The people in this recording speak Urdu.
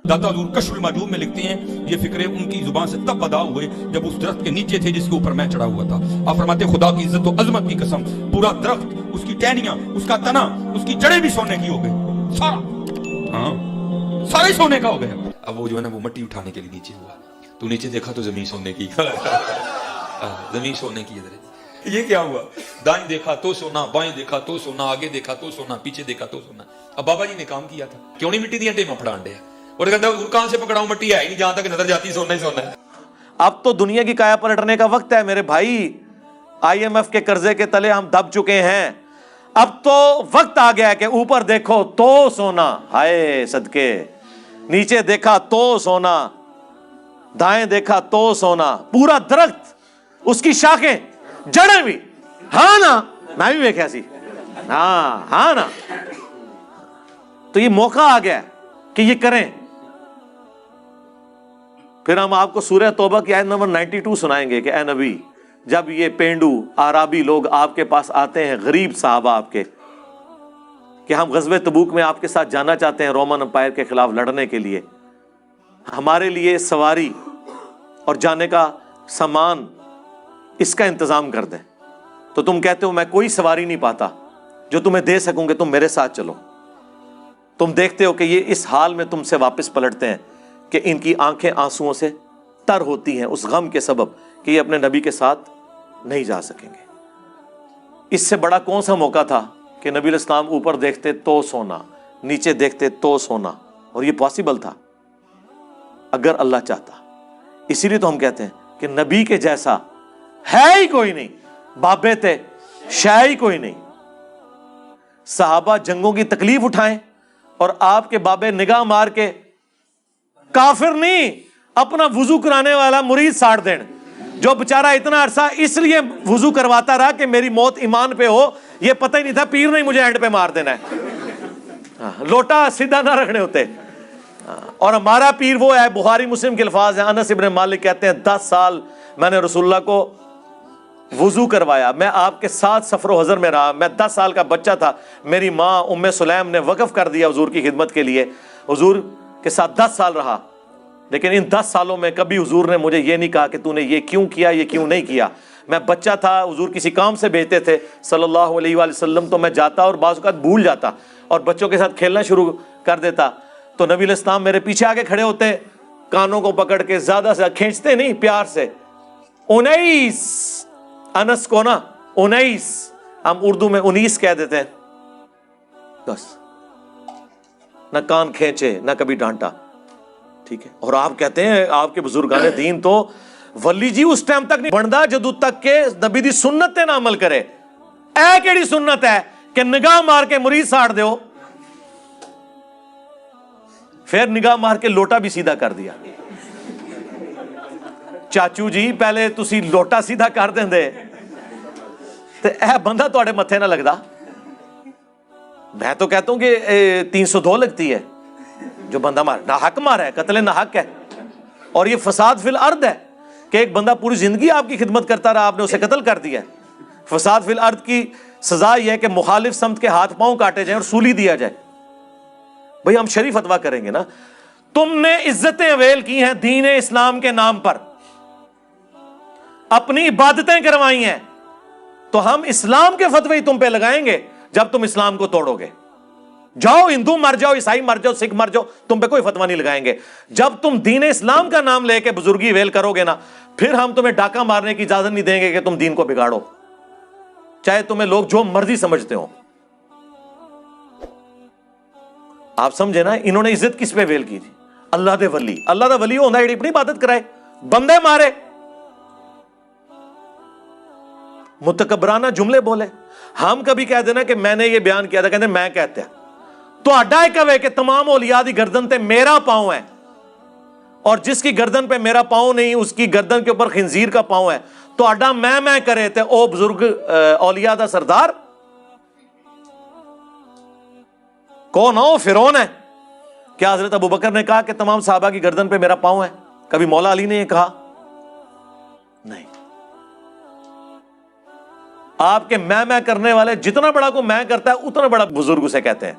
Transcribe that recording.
داتا حضور کشف المحجوب میں لکھتے ہیں یہ فکرے ان کی زبان سے تب ادا ہوئے جب اس درخت کے نیچے تھے جس کے اوپر میں چڑھا ہوا تھا. آپ فرماتے خدا کی عزت و عظمت کی قسم پورا درخت، اس کی ٹہنیاں، اس کا تنا، اس کی جڑیں بھی سونے کی ہو گئی، سارے سونے کا ہو گیا. اب وہ جو ہے نا وہ مٹی اٹھانے کے لیے نیچے ہوا، تو نیچے دیکھا تو زمین سونے کی زمین سونے کی. یہ کیا ہوا؟ دائیں دیکھا تو سونا، بائیں دیکھا تو سونا، آگے دیکھا تو سونا، پیچھے دیکھا تو سونا. اب بابا جی نے کام کیا تھا، کیوں نہیں مٹی دیا ٹیمہ پھڑان دیا، اور کہتا کہاں سے پکڑاؤں، مٹی ہے ہی نہیں، جہاں تک نظر جاتی سونا ہی سونا ہے. اب تو دنیا کی کایا پلٹنے کا وقت ہے میرے بھائی. IMF کے قرضے کے تلے ہم دب چکے ہیں. اب تو وقت آ گیا ہے کہ اوپر دیکھو تو سونا، ہائے صدقے، نیچے دیکھا تو سونا، دائیں دیکھا تو سونا. پورا درخت، اس کی شاخیں، جڑیں بھی. ہاں نا، میں بھی دیکھا سی. ہاں نا. تو یہ موقع آ گیا کہ یہ کریں. پھر ہم آپ کو سورہ توبہ کی آیت نمبر 92 سنائیں گے کہ اے نبی، جب یہ پینڈو آرابی لوگ آپ کے پاس آتے ہیں، غریب صحابہ آپ کے، کہ ہم غزوہ تبوک میں آپ کے ساتھ جانا چاہتے ہیں رومن امپائر کے خلاف لڑنے کے لیے، ہمارے لیے سواری اور جانے کا سامان اس کا انتظام کر دیں. تو تم کہتے ہو میں کوئی سواری نہیں پاتا جو تمہیں دے سکوں کہ تم میرے ساتھ چلو. تم دیکھتے ہو کہ یہ اس حال میں تم سے واپس پلٹتے ہیں کہ ان کی آنکھیں آنسوؤں سے تر ہوتی ہیں اس غم کے سبب کہ یہ اپنے نبی کے ساتھ نہیں جا سکیں گے. اس سے بڑا کون سا موقع تھا کہ نبی علیہ السلام اوپر دیکھتے تو سونا، نیچے دیکھتے تو سونا. اور یہ پاسبل تھا اگر اللہ چاہتا. اسی لیے تو ہم کہتے ہیں کہ نبی کے جیسا ہے ہی کوئی نہیں. بابے تھے، شے ہی کوئی نہیں. صحابہ جنگوں کی تکلیف اٹھائیں اور آپ کے بابے نگاہ مار کے کافر نہیں، اپنا وضو کرانے والا مرید ساڑ دین، جو بےچارہ اتنا عرصہ اس لیے وضو کرواتا رہا کہ میری موت ایمان پہ ہو. یہ پتہ ہی نہیں تھا پیر نہیں مجھے اینڈ پہ مار دینا ہے، لوٹا سیدھا نہ رکھنے ہوتے. اور ہمارا پیر وہ ہے، بخاری مسلم کے الفاظ ہیں، انس ابن مالک کہتے ہیں 10 سال میں نے رسول اللہ کو وضو کروایا، میں آپ کے ساتھ سفر و حضر میں رہا، میں 10 سال کا بچہ تھا، میری ماں ام سلیم نے وقف کر دیا حضور کی خدمت کے لیے، حضور کے ساتھ 10 سال رہا. لیکن ان 10 سالوں میں کبھی حضور نے مجھے یہ نہیں کہا کہ تو نے یہ کیوں کیا، یہ کیوں نہیں کیا. میں بچہ تھا، حضور کسی کام سے بھیجتے تھے صلی اللہ علیہ وآلہ وسلم، تو میں جاتا اور بعض اوقات بھول جاتا اور بچوں کے ساتھ کھیلنا شروع کر دیتا. تو نبی علیہ السلام میرے پیچھے آگے کھڑے ہوتے، کانوں کو پکڑ کے زیادہ سے کھینچتے نہیں، پیار سے. 19 انس کو نا 19، ہم اردو میں 19 کہہ دیتے ہیں، بس. نہ کان کھینچے نہ کبھی ڈانٹا، ٹھیک ہے. اور آپ کہتے ہیں آپ کے بزرگان دین تو ولی جی اس ٹائم تک نہیں بنتا جدو تک کہ نبی دی سنت تے نہ عمل کرے. اے کیڑی سنت ہے کہ نگاہ مار کے مرید ساڑ دیو، پھر نگاہ مار کے لوٹا بھی سیدھا کر دیا. چاچو جی پہلے تسی لوٹا سیدھا کر دیں دے تے اے بندہ تواڈے متھے نہ لگدا. میں تو کہتا ہوں کہ 302 لگتی ہے جو بندہ مار نہ حق مارا ہے، قتل نہ حق ہے. اور یہ فساد فی الارض ہے کہ ایک بندہ پوری زندگی آپ کی خدمت کرتا رہا، آپ نے اسے قتل کر دیا. فساد فی الارض کی سزا یہ ہے کہ مخالف سمت کے ہاتھ پاؤں کاٹے جائیں اور سولی دیا جائے. بھئی ہم شریف فتویٰ کریں گے نا. تم نے عزتیں اویل کی ہیں دین اسلام کے نام پر، اپنی عبادتیں کروائی ہیں، تو ہم اسلام کے فتوی تم پہ لگائیں گے جب تم اسلام کو توڑو گے. جاؤ ہندو مر جاؤ، عیسائی مر جاؤ، سکھ مر جاؤ، تم پہ کوئی فتویٰ نہیں لگائیں گے. جب تم دین اسلام کا نام لے کے بزرگی ویل کرو گے نا، پھر ہم تمہیں ڈاکہ مارنے کی اجازت نہیں دیں گے کہ تم دین کو بگاڑو، چاہے تمہیں لوگ جو مرضی سمجھتے ہو. آپ سمجھے نا، انہوں نے عزت کس پہ ویل کی تھی؟ اللہ دے ولی. اللہ دا ولی ہوتا ہے اپنی عبادت کرائے، بندے مارے، متکبرانہ جملے بولے. ہم کبھی کہہ دینا کہ میں نے یہ بیان کیا تھا، کہتے ہیں میں کہتے ہیں تو اڈا ہے کہے کہ تمام اولیاء دی گردن تے میرا پاؤں ہے، اور جس کی گردن پہ میرا پاؤں نہیں اس کی گردن کے اوپر خنزیر کا پاؤں ہے. تو اڈا میں کرے تے او بزرگ اولیاء دا سردار کون ہو؟ فرعون ہے. کیا حضرت ابوبکر نے کہا کہ تمام صحابہ کی گردن پہ میرا پاؤں ہے؟ کبھی مولا علی نے یہ کہا؟ نہیں. آپ کے میں کرنے والے جتنا بڑا کو میں کرتا ہے اتنا بڑا بزرگ اسے کہتے ہیں.